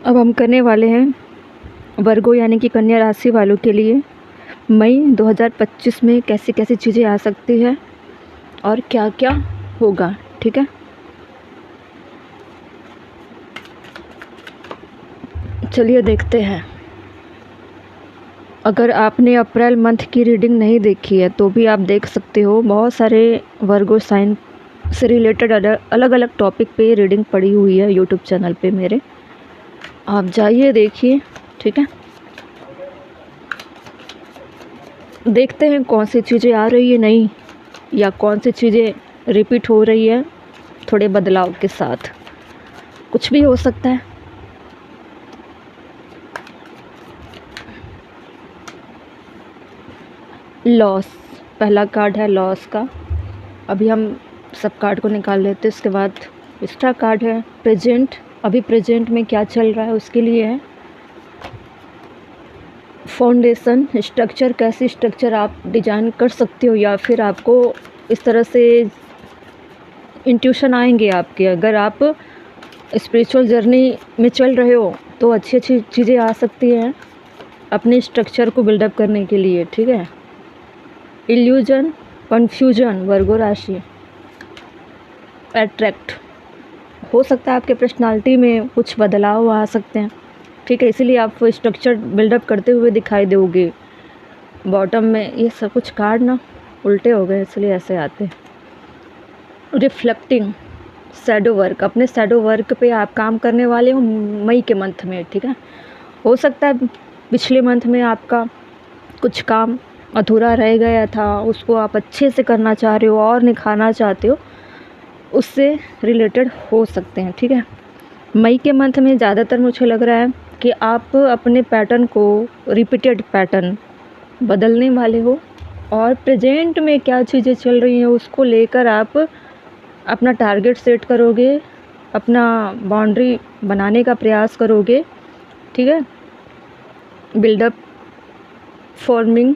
अब हम करने वाले हैं वर्गो यानी कि कन्या राशि वालों के लिए मई 2025 में कैसी कैसी चीज़ें आ सकती है और क्या क्या होगा। ठीक है, चलिए देखते हैं। अगर आपने अप्रैल मंथ की रीडिंग नहीं देखी है तो भी आप देख सकते हो। बहुत सारे वर्गो साइन से रिलेटेड अलग अलग टॉपिक पे रीडिंग पड़ी हुई है यूट्यूब चैनल पे मेरे, आप जाइए देखिए। ठीक है, देखते हैं कौन सी चीज़ें आ रही है नई या कौन सी चीज़ें रिपीट हो रही है थोड़े बदलाव के साथ। कुछ भी हो सकता है। लॉस पहला कार्ड है, लॉस का। अभी हम सब कार्ड को निकाल लेते हैं। इसके बाद एक्स्ट्रा कार्ड है प्रेजेंट। अभी प्रेजेंट में क्या चल रहा है उसके लिए है। फाउंडेशन स्ट्रक्चर, कैसी स्ट्रक्चर आप डिजाइन कर सकते हो या फिर आपको इस तरह से इंट्यूशन आएंगे आपके। अगर आप स्पिरिचुअल जर्नी में चल रहे हो तो अच्छी अच्छी चीज़ें आ सकती हैं अपने स्ट्रक्चर को बिल्डअप करने के लिए। ठीक है, इल्यूजन, कन्फ्यूजन, वर्गो राशि, अट्रैक्ट हो सकता है। आपके पर्सनालिटी में कुछ बदलाव आ सकते हैं। ठीक है, इसीलिए आप स्ट्रक्चर बिल्डअप करते हुए दिखाई दोगे। बॉटम में ये सब कुछ कार्ड ना उल्टे हो गए इसलिए ऐसे आते हैं। रिफ्लेक्टिंग, शैडो वर्क, अपने शैडो वर्क पे आप काम करने वाले हो मई के मंथ में। ठीक है, हो सकता है पिछले मंथ में आपका कुछ काम अधूरा रह गया था, उसको आप अच्छे से करना चाह रहे हो और निखारना चाहते हो, उससे रिलेटेड हो सकते हैं। ठीक है, मई के मंथ में ज़्यादातर मुझे लग रहा है कि आप अपने पैटर्न को, रिपीटेड पैटर्न बदलने वाले हो और प्रेजेंट में क्या चीज़ें चल रही हैं उसको लेकर आप अपना टारगेट सेट करोगे, अपना बाउंड्री बनाने का प्रयास करोगे। ठीक है, बिल्डअप, फॉर्मिंग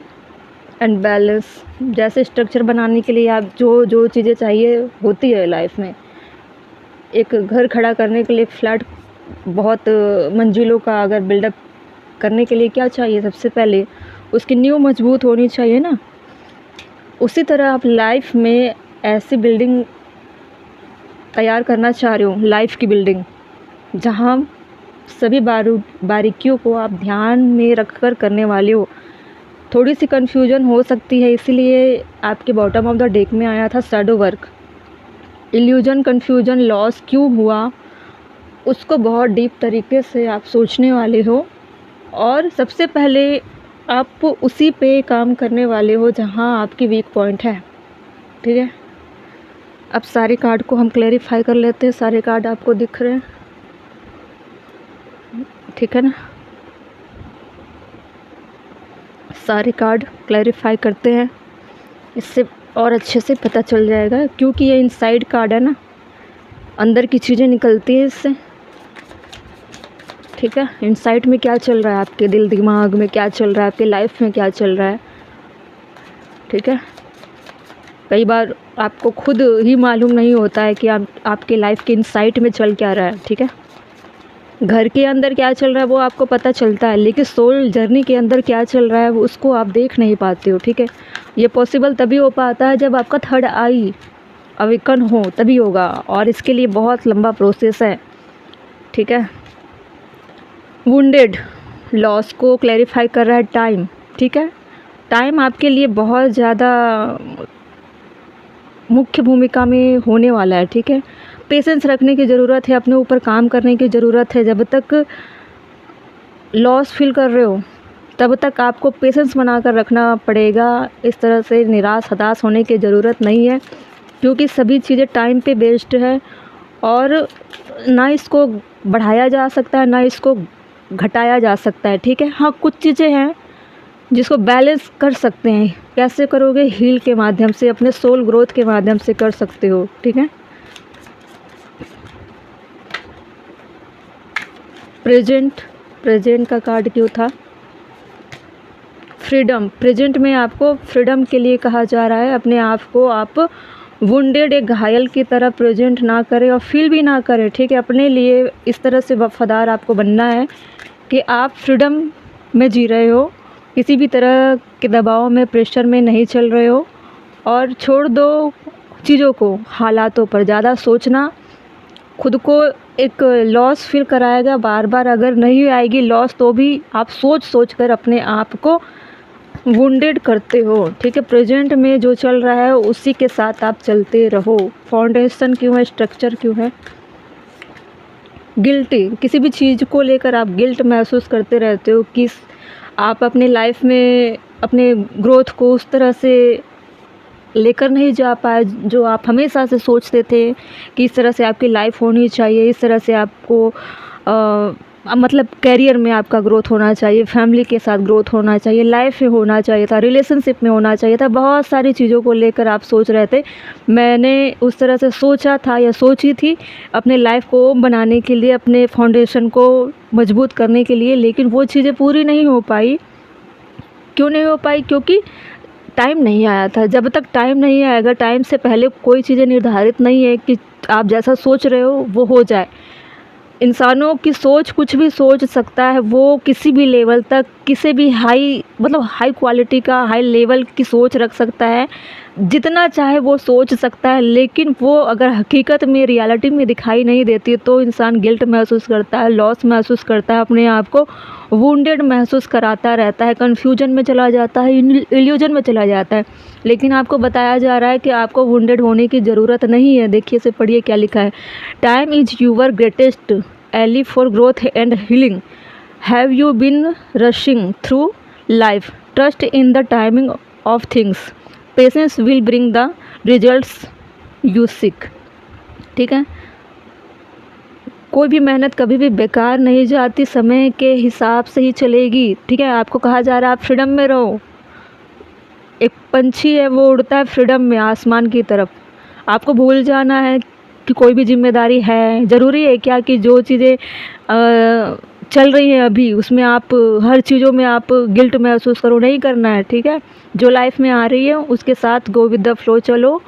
एंड बैलेंस जैसे स्ट्रक्चर बनाने के लिए आप जो जो चीज़ें चाहिए होती है लाइफ में। एक घर खड़ा करने के लिए, फ्लैट बहुत मंजिलों का अगर बिल्डअप करने के लिए क्या चाहिए, सबसे पहले उसकी नींव मजबूत होनी चाहिए ना। उसी तरह आप लाइफ में ऐसी बिल्डिंग तैयार करना चाह रहे हो, लाइफ की बिल्डिंग, जहाँ सभी बारीकियों को आप ध्यान में रखकर करने वाले हो। थोड़ी सी कन्फ्यूजन हो सकती है, इसीलिए आपके बॉटम ऑफ द डेक में आया था shadow work. Illusion, confusion, loss क्यों हुआ उसको बहुत डीप तरीके से आप सोचने वाले हो और सबसे पहले आप उसी पे काम करने वाले हो जहाँ आपकी वीक पॉइंट है। ठीक है, अब सारे कार्ड को हम क्लैरिफाई कर लेते हैं। सारे कार्ड आपको दिख रहे हैं, ठीक है ना। सारे कार्ड क्लैरिफाई करते हैं, इससे और अच्छे से पता चल जाएगा क्योंकि ये इनसाइड कार्ड है ना, अंदर की चीज़ें निकलती हैं इससे। ठीक है, इनसाइड में क्या चल रहा है, आपके दिल दिमाग में क्या चल रहा है, आपके लाइफ में क्या चल रहा है। ठीक है, कई बार आपको खुद ही मालूम नहीं होता है कि आपके लाइफ के इनसाइड में चल क्या रहा है। ठीक है, घर के अंदर क्या चल रहा है वो आपको पता चलता है, लेकिन सोल जर्नी के अंदर क्या चल रहा है वो उसको आप देख नहीं पाते हो। ठीक है, ये पॉसिबल तभी हो पाता है जब आपका थर्ड आई अवेकन हो, तभी होगा, और इसके लिए बहुत लंबा प्रोसेस है। ठीक है, वुंडेड, लॉस को क्लैरिफाई कर रहा है टाइम। ठीक है, टाइम आपके लिए बहुत ज़्यादा मुख्य भूमिका में होने वाला है। ठीक है, पेशेंस रखने की ज़रूरत है, अपने ऊपर काम करने की ज़रूरत है। जब तक लॉस फील कर रहे हो तब तक आपको पेशेंस बना कर रखना पड़ेगा। इस तरह से निराश हताश होने की ज़रूरत नहीं है क्योंकि सभी चीज़ें टाइम पे बेस्ड है और ना इसको बढ़ाया जा सकता है ना इसको घटाया जा सकता है। ठीक है, हाँ कुछ चीज़ें हैं जिसको बैलेंस कर सकते हैं। कैसे करोगे, हील के माध्यम से, अपने सोल ग्रोथ के माध्यम से कर सकते हो। ठीक है, प्रेजेंट का कार्ड क्यों था, फ्रीडम। प्रेजेंट में आपको फ्रीडम के लिए कहा जा रहा है, अपने आप को आप वुंडेड, एक घायल की तरह प्रेजेंट ना करे और फील भी ना करे, ठीक है। अपने लिए इस तरह से वफ़ादार आपको बनना है कि आप फ्रीडम में जी रहे हो, किसी भी तरह के दबाव में, प्रेशर में नहीं चल रहे हो, और छोड़ दो चीज़ों को, हालातों पर ज़्यादा सोचना खुद को एक लॉस फील कराएगा। बार बार अगर नहीं आएगी लॉस तो भी आप सोच सोच कर अपने आप को वुंडेड करते हो, ठीक है। प्रेजेंट में जो चल रहा है उसी के साथ आप चलते रहो। फाउंडेशन क्यों है, स्ट्रक्चर क्यों है? गिल्टी, किसी भी चीज़ को लेकर आप गिल्ट महसूस करते रहते हो कि आप अपने लाइफ में अपने ग्रोथ को उस तरह से लेकर नहीं जा पाए जो आप हमेशा से सोचते थे कि इस तरह से आपकी लाइफ होनी चाहिए, इस तरह से आपको मतलब करियर में आपका ग्रोथ होना चाहिए, फैमिली के साथ ग्रोथ होना चाहिए, लाइफ में होना चाहिए था, रिलेशनशिप में होना चाहिए था। बहुत सारी चीज़ों को लेकर आप सोच रहे थे। मैंने उस तरह से सोचा था या सोची थी अपने लाइफ को बनाने के लिए, अपने फाउंडेशन को मजबूत करने के लिए, लेकिन वो चीज़ें पूरी नहीं हो पाई। क्यों नहीं हो पाई? क्योंकि टाइम नहीं आया था। जब तक टाइम नहीं आएगा, टाइम से पहले कोई चीज़ें निर्धारित नहीं है कि आप जैसा सोच रहे हो वो हो जाए। इंसानों की सोच कुछ भी सोच सकता है, वो किसी भी लेवल तक, किसी भी हाई मतलब हाई क्वालिटी का, हाई लेवल की सोच रख सकता है, जितना चाहे वो सोच सकता है, लेकिन वो अगर हकीकत में, रियलिटी में दिखाई नहीं देती तो इंसान गिल्ट महसूस करता है, लॉस महसूस करता है, अपने आप को वुंडेड महसूस कराता रहता है, कन्फ्यूजन में चला जाता है, इल्यूजन में चला जाता है। लेकिन आपको बताया जा रहा है कि आपको वुंडेड होने की ज़रूरत नहीं है। देखिए से पढ़िए क्या लिखा है। Time is your greatest ally for growth and healing. Have you been rushing through life? Trust in the timing of things. Patience will bring the results you seek. ठीक है। कोई भी मेहनत कभी भी बेकार नहीं जाती, समय के हिसाब से ही चलेगी, ठीक है। आपको कहा जा रहा है आप फ्रीडम में रहो। एक पंछी है, वो उड़ता है फ्रीडम में, आसमान की तरफ। आपको भूल जाना है कि कोई भी जिम्मेदारी है। ज़रूरी है क्या कि जो चीज़ें चल रही हैं अभी उसमें आप हर चीज़ों में आप गिल्ट महसूस करो? नहीं करना है, ठीक है। जो लाइफ में आ रही है उसके साथ गो विद द फ्लो चलो,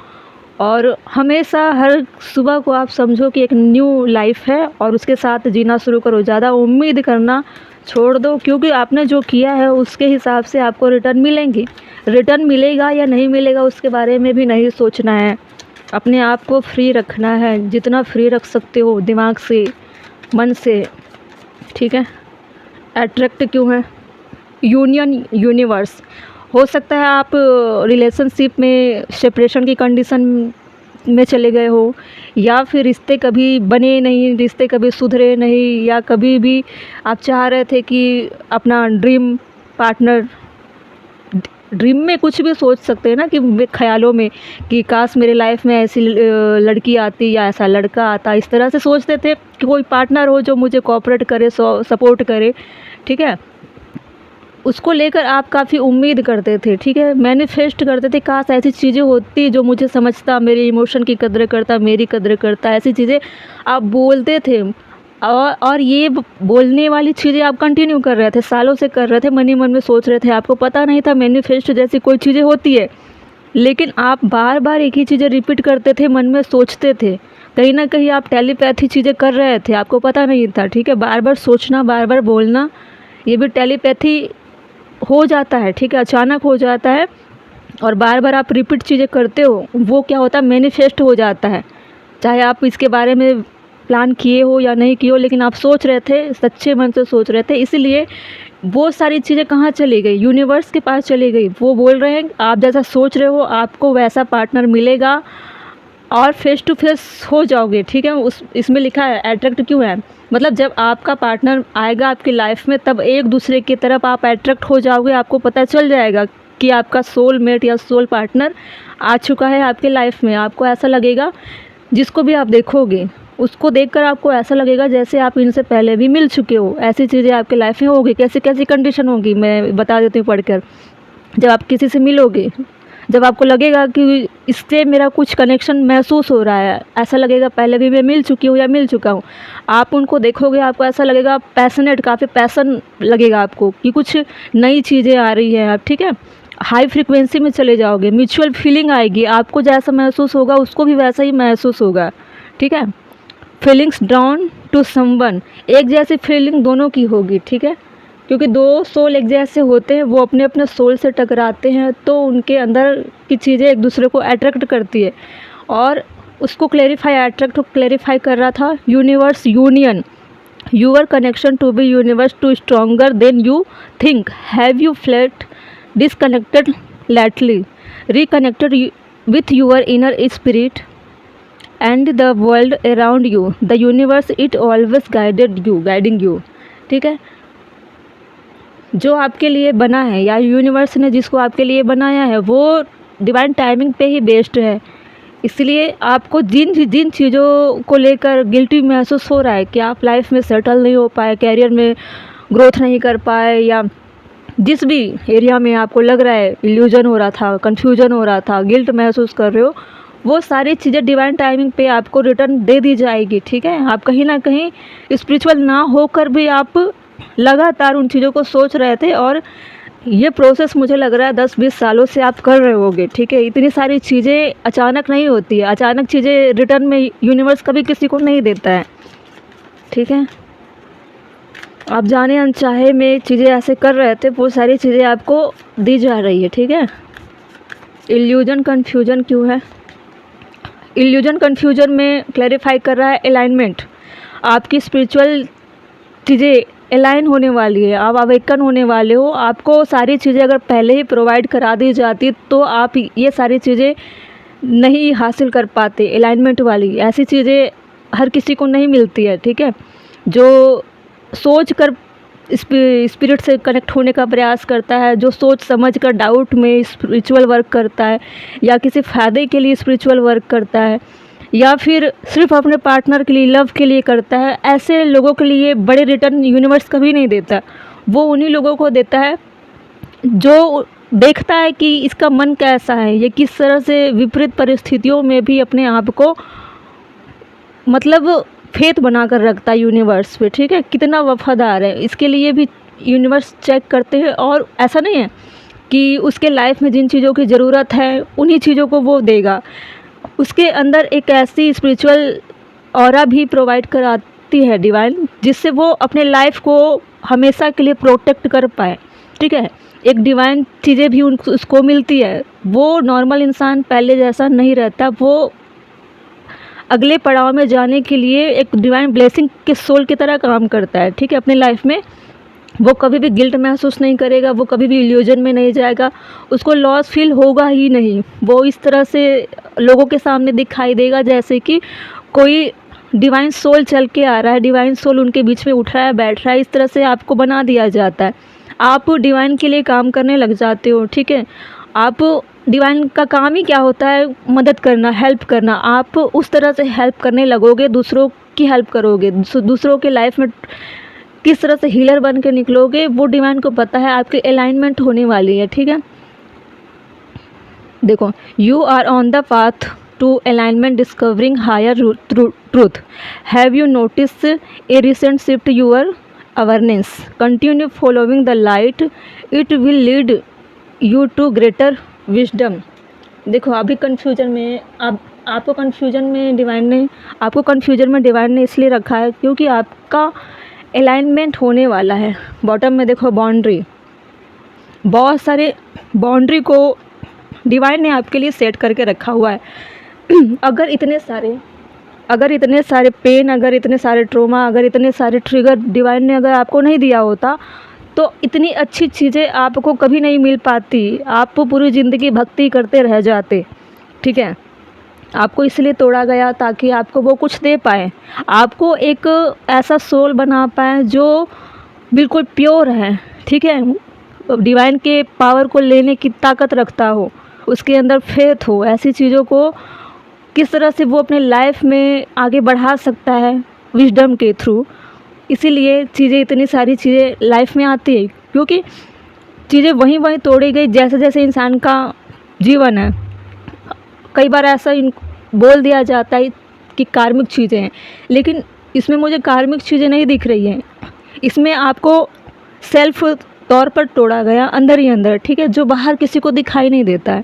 और हमेशा हर सुबह को आप समझो कि एक न्यू लाइफ है और उसके साथ जीना शुरू करो। ज़्यादा उम्मीद करना छोड़ दो, क्योंकि आपने जो किया है उसके हिसाब से आपको रिटर्न मिलेंगी। रिटर्न मिलेगा या नहीं मिलेगा उसके बारे में भी नहीं सोचना है। अपने आप को फ्री रखना है, जितना फ्री रख सकते हो, दिमाग से, मन से, ठीक है। अट्रैक्ट क्यों है? Union, universe. हो सकता है आप रिलेशनशिप में सेपरेशन की कंडीशन में चले गए हो, या फिर रिश्ते कभी बने नहीं, रिश्ते कभी सुधरे नहीं, या कभी भी आप चाह रहे थे कि अपना ड्रीम पार्टनर, ड्रीम में कुछ भी सोच सकते हैं ना, कि ख्यालों में कि काश मेरे लाइफ में ऐसी लड़की आती या ऐसा लड़का आता। इस तरह से सोचते थे कि कोई पार्टनर हो जो मुझे कोऑपरेट करे, सपोर्ट करे, ठीक है। उसको लेकर आप काफ़ी उम्मीद करते थे, ठीक है। मैनिफेस्ट करते थे, काश ऐसी चीज़ें होती जो मुझे समझता, मेरे इमोशन की कदर करता, मेरी कदर करता। ऐसी चीज़ें आप बोलते थे, और ये बोलने वाली चीज़ें आप कंटिन्यू कर रहे थे, सालों से कर रहे थे, मन ही मन में सोच रहे थे। आपको पता नहीं था मैनिफेस्ट जैसी कोई चीज़ें होती है, लेकिन आप बार बार एक ही चीज़ें रिपीट करते थे, मन में सोचते थे। कहीं ना कहीं आप टेलीपैथी चीज़ें कर रहे थे, आपको पता नहीं था, ठीक है। बार बार सोचना, बार बार बोलना, ये भी टेलीपैथी हो जाता है, ठीक है। अचानक हो जाता है, और बार बार आप रिपीट चीज़ें करते हो, वो क्या होता है, मैनिफेस्ट हो जाता है। चाहे आप इसके बारे में प्लान किए हो या नहीं किए हो, लेकिन आप सोच रहे थे, सच्चे मन से सोच रहे थे, इसलिए वो सारी चीज़ें कहाँ चली गई? यूनिवर्स के पास चली गई। वो बोल रहे हैं आप जैसा सोच रहे हो आपको वैसा पार्टनर मिलेगा, और फेस टू फेस हो जाओगे, ठीक है। इसमें लिखा है अट्रैक्ट क्यों है, मतलब जब आपका पार्टनर आएगा आपकी लाइफ में, तब एक दूसरे की तरफ आप अट्रैक्ट हो जाओगे। आपको पता चल जाएगा कि आपका सोल मेट या सोल पार्टनर आ चुका है आपके लाइफ में। आपको ऐसा लगेगा, जिसको भी आप देखोगे उसको देखकर आपको ऐसा लगेगा जैसे आप इनसे पहले भी मिल चुके हो। ऐसी चीज़ें आपके लाइफ में होगी। कैसी कैसी कंडीशन होगी मैं बता देती हूँ पढ़कर। जब आप किसी से मिलोगे, जब आपको लगेगा कि इससे मेरा कुछ कनेक्शन महसूस हो रहा है, ऐसा लगेगा पहले भी मैं मिल चुकी हूँ या मिल चुका हूँ। आप उनको देखोगे, आपको ऐसा लगेगा पैशनेट, काफ़ी पैसन लगेगा आपको कि कुछ नई चीज़ें आ रही हैं आप, ठीक है। हाई फ्रिक्वेंसी में चले जाओगे, म्यूचुअल फीलिंग आएगी, आपको जैसा महसूस होगा उसको भी वैसा ही महसूस होगा, ठीक है। फीलिंग्स ड्राउन टू समवन, एक जैसी फीलिंग दोनों की होगी, ठीक है, क्योंकि दो सोल एक जैसे होते हैं, वो अपने अपने सोल से टकराते हैं तो उनके अंदर की चीज़ें एक दूसरे को अट्रैक्ट करती है। और उसको अट्रैक्ट क्लेरिफाई कर रहा था universe union, your connection to be universe to stronger than you think, have you felt disconnected lately, reconnected with your inner spirit and the world around you, the universe it always guiding you, ठीक है। जो आपके लिए बना है या universe ने जिसको आपके लिए बनाया है वो डिवाइन टाइमिंग पे ही बेस्ड है। इसलिए आपको जिन चीज़ों को लेकर गिल्टी महसूस हो रहा है कि आप लाइफ में सेटल नहीं हो पाए, कैरियर में ग्रोथ नहीं कर पाए, या जिस भी एरिया में आपको लग रहा है इल्यूजन हो रहा था, कन्फ्यूजन हो रहा था, गिल्ट महसूस कर रहे हो, वो सारी चीज़ें डिवाइन टाइमिंग पे आपको रिटर्न दे दी जाएगी, ठीक है। आप कहीं ना कहीं स्पिरिचुअल ना होकर भी आप लगातार उन चीज़ों को सोच रहे थे, और ये प्रोसेस मुझे लग रहा है 10-20 सालों से आप कर रहे होगे, ठीक है। इतनी सारी चीज़ें अचानक नहीं होती है, अचानक चीज़ें रिटर्न में यूनिवर्स कभी किसी को नहीं देता है, ठीक है। आप जाने अनचाहे में चीज़ें ऐसे कर रहे थे, वो सारी चीज़ें आपको दी जा रही है, ठीक है। इल्यूजन कन्फ्यूजन क्यों है? इल्यूजन कन्फ्यूजन में क्लैरिफाई कर रहा है अलाइनमेंट, आपकी स्पिरिचुअल चीज़ें अलाइन होने वाली है, आप अवेकन होने वाले हो। आपको सारी चीज़ें अगर पहले ही प्रोवाइड करा दी जाती तो आप ये सारी चीज़ें नहीं हासिल कर पाते। अलाइनमेंट वाली ऐसी चीज़ें हर किसी को नहीं मिलती है, ठीक है। जो सोच कर स्पिरिट से कनेक्ट होने का प्रयास करता है, जो सोच समझ कर डाउट में स्पिरिचुअल वर्क करता है, या किसी फ़ायदे के लिए स्पिरिचुअल वर्क करता है, या फिर सिर्फ अपने पार्टनर के लिए, लव के लिए करता है, ऐसे लोगों के लिए बड़े रिटर्न यूनिवर्स कभी नहीं देता। वो उन्हीं लोगों को देता है जो देखता है कि इसका मन कैसा है, ये किस तरह से विपरीत परिस्थितियों में भी अपने आप को मतलब फेथ बना कर रखता है यूनिवर्स पे, ठीक है, कितना वफादार है। इसके लिए भी यूनिवर्स चेक करते हैं, और ऐसा नहीं है कि उसके लाइफ में जिन चीज़ों की ज़रूरत है उन्हीं चीज़ों को वो देगा। उसके अंदर एक ऐसी स्पिरिचुअल ऑरा भी प्रोवाइड कराती है डिवाइन, जिससे वो अपने लाइफ को हमेशा के लिए प्रोटेक्ट कर पाए, ठीक है। एक डिवाइन चीज़ें भी उसको मिलती है। वो नॉर्मल इंसान पहले जैसा नहीं रहता, वो अगले पड़ाव में जाने के लिए एक डिवाइन ब्लेसिंग के सोल की तरह काम करता है, ठीक है। अपनी लाइफ में वो कभी भी गिल्ट महसूस नहीं करेगा, वो कभी भी इल्यूजन में नहीं जाएगा, उसको लॉस फील होगा ही नहीं। वो इस तरह से लोगों के सामने दिखाई देगा जैसे कि कोई डिवाइन सोल चल के आ रहा है, डिवाइन सोल उनके बीच में उठ रहा है, बैठ रहा है। इस तरह से आपको बना दिया जाता है, आप डिवाइन के लिए काम करने लग जाते हो, ठीक है। आप डिवाइन का काम ही क्या होता है? मदद करना, हेल्प करना। आप उस तरह से हेल्प करने लगोगे, दूसरों की हेल्प करोगे, दूसरों के लाइफ में किस तरह से हीलर बन के निकलोगे, वो डिवाइन को पता है। आपकी अलाइनमेंट होने वाली है, ठीक है। देखो, you are on the path to alignment discovering higher truth, have you notice a recent shift your awareness, continue following the light, it will lead you to greater wisdom. देखो, अभी कन्फ्यूजन में आपको कन्फ्यूजन में divine ने इसलिए रखा है क्योंकि आपका अलाइनमेंट होने वाला है। बॉटम में देखो बाउंड्री, बहुत सारे बाउंड्री को डिवाइन ने आपके लिए सेट करके रखा हुआ है। अगर इतने सारे पेन, अगर इतने सारे ट्रॉमा, अगर इतने सारे ट्रिगर डिवाइन ने अगर आपको नहीं दिया होता तो इतनी अच्छी चीज़ें आपको कभी नहीं मिल पाती। आप पूरी ज़िंदगी भक्ति करते रह जाते, ठीक है। आपको इसलिए तोड़ा गया ताकि आपको वो कुछ दे पाए, आपको एक ऐसा सोल बना पाए जो बिल्कुल प्योर है, ठीक है। डिवाइन के पावर को लेने की ताकत रखता हो, उसके अंदर फेथ हो। ऐसी चीज़ों को किस तरह से वो अपने लाइफ में आगे बढ़ा सकता है विजडम के थ्रू। इसीलिए चीज़ें, इतनी सारी चीज़ें लाइफ में आती है क्योंकि चीज़ें वहीं तोड़ी गई जैसे जैसे इंसान का जीवन है। कई बार ऐसा बोल दिया जाता है कि कार्मिक चीज़ें हैं, लेकिन इसमें मुझे कार्मिक चीज़ें नहीं दिख रही हैं। इसमें आपको सेल्फ तौर पर तोड़ा गया अंदर ही अंदर, ठीक है, जो बाहर किसी को दिखाई नहीं देता है।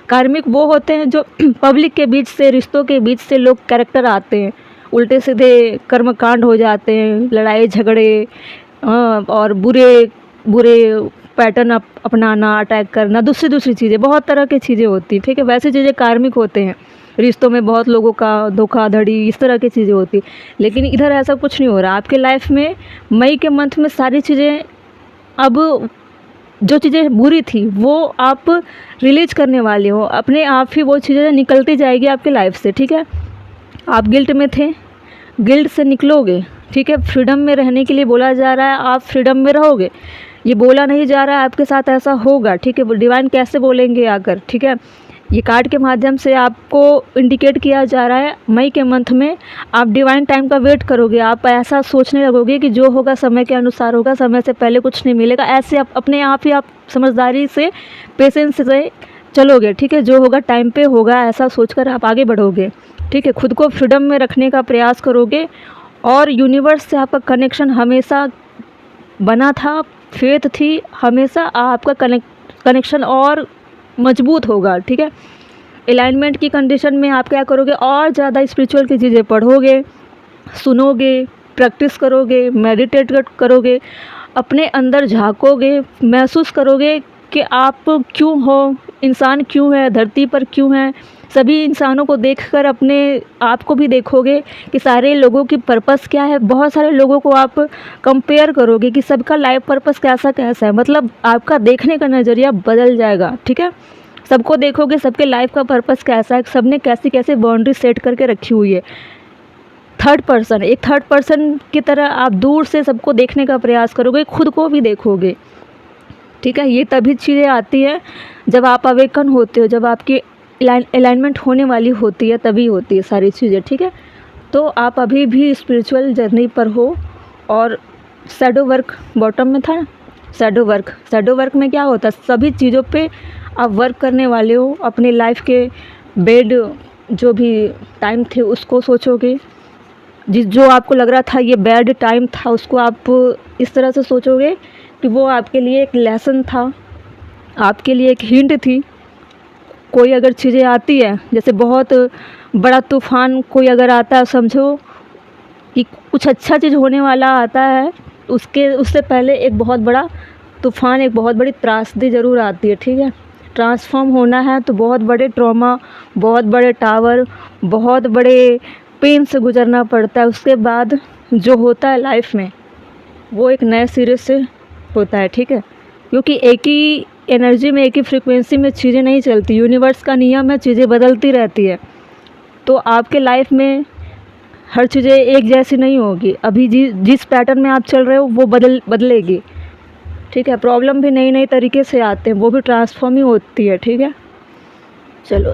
कार्मिक वो होते हैं जो पब्लिक के बीच से, रिश्तों के बीच से लोग कैरेक्टर आते हैं, उल्टे सीधे कर्मकांड हो जाते हैं, लड़ाई झगड़े और बुरे बुरे पैटर्न अपनाना, अटैक करना, दूसरी चीज़ें, बहुत तरह की चीज़ें होती हैं, ठीक है। वैसी चीज़ें कार्मिक होते हैं, रिश्तों में बहुत लोगों का धोखाधड़ी, इस तरह की चीज़ें होती। लेकिन इधर ऐसा कुछ नहीं हो रहा आपके लाइफ में। मई के मंथ में सारी चीज़ें, अब जो चीज़ें बुरी थी वो आप रिलीज करने वाले हो, अपने आप ही वो चीज़ें निकलती जाएगी आपके लाइफ से, ठीक है। आप गिल्ट में थे, गिल्ट से निकलोगे, ठीक है। फ्रीडम में रहने के लिए बोला जा रहा है, आप फ्रीडम में रहोगे। ये बोला नहीं जा रहा है आपके साथ ऐसा होगा, ठीक है। डिवाइन कैसे बोलेंगे आकर, ठीक है। ये कार्ड के माध्यम से आपको इंडिकेट किया जा रहा है, मई के मंथ में आप डिवाइन टाइम का वेट करोगे। आप ऐसा सोचने लगोगे कि जो होगा समय के अनुसार होगा, समय से पहले कुछ नहीं मिलेगा। ऐसे आप अपने आप ही आप समझदारी से, पेशेंस से चलोगे, ठीक है। जो होगा टाइम पे होगा, ऐसा सोचकर आप आगे बढ़ोगे, ठीक है। खुद को फ्रीडम में रखने का प्रयास करोगे और यूनिवर्स से आपका कनेक्शन हमेशा बना था, फेथ थी हमेशा। आपका कनेक्शन और मजबूत होगा, ठीक है। अलाइनमेंट की कंडीशन में आप क्या करोगे, और ज़्यादा स्पिरिचुअल की चीज़ें पढ़ोगे, सुनोगे, प्रैक्टिस करोगे, मेडिटेट करोगे, अपने अंदर झांकोगे, महसूस करोगे कि आप क्यों हो, इंसान क्यों है, धरती पर क्यों है। सभी इंसानों को देखकर अपने आप को भी देखोगे कि सारे लोगों की पर्पस क्या है। बहुत सारे लोगों को आप कंपेयर करोगे कि सबका लाइफ पर्पस कैसा कैसा है, मतलब आपका देखने का नज़रिया बदल जाएगा, ठीक है। सबको देखोगे, सबके लाइफ का पर्पस कैसा है, सबने कैसी कैसे बाउंड्री सेट करके रखी हुई है। एक थर्ड पर्सन की तरह आप दूर से सबको देखने का प्रयास करोगे, खुद को भी देखोगे, ठीक है। ये तभी चीज़ें आती है जब आप अवेकन होते हो, जब आपकी अलाइनमेंट होने वाली होती है, तभी होती है सारी चीज़ें, ठीक है। तो आप अभी भी स्पिरिचुअल जर्नी पर हो। और शैडो वर्क बॉटम में था, शैडो वर्क में क्या होता है, सभी चीज़ों पे आप वर्क करने वाले हो। अपने लाइफ के बेड जो भी टाइम थे उसको सोचोगे, जो आपको लग रहा था ये बैड टाइम था, उसको आप इस तरह से सोचोगे कि वो आपके लिए एक लेसन था, आपके लिए एक हिंट थी। कोई अगर चीज़ें आती है, जैसे बहुत बड़ा तूफ़ान कोई अगर आता है, समझो कि कुछ अच्छा चीज़ होने वाला आता है, उससे पहले एक बहुत बड़ा तूफ़ान, एक बहुत बड़ी त्रासदी ज़रूर आती है, ठीक है। ट्रांसफॉर्म होना है तो बहुत बड़े ट्रॉमा, बहुत बड़े टावर, बहुत बड़े पेन से गुजरना पड़ता है। उसके बाद जो होता है लाइफ में वो एक नए सिरे से होता है, ठीक है। क्योंकि एक ही एनर्जी में, एक ही फ्रीक्वेंसी में चीज़ें नहीं चलती, यूनिवर्स का नियम है, चीज़ें बदलती रहती है। तो आपके लाइफ में हर चीज़ें एक जैसी नहीं होगी। अभी जिस पैटर्न में आप चल रहे हो वो बदलेगी, ठीक है। प्रॉब्लम भी नई नई तरीके से आते हैं, वो भी ट्रांसफॉर्म ही होती है, ठीक है। चलो।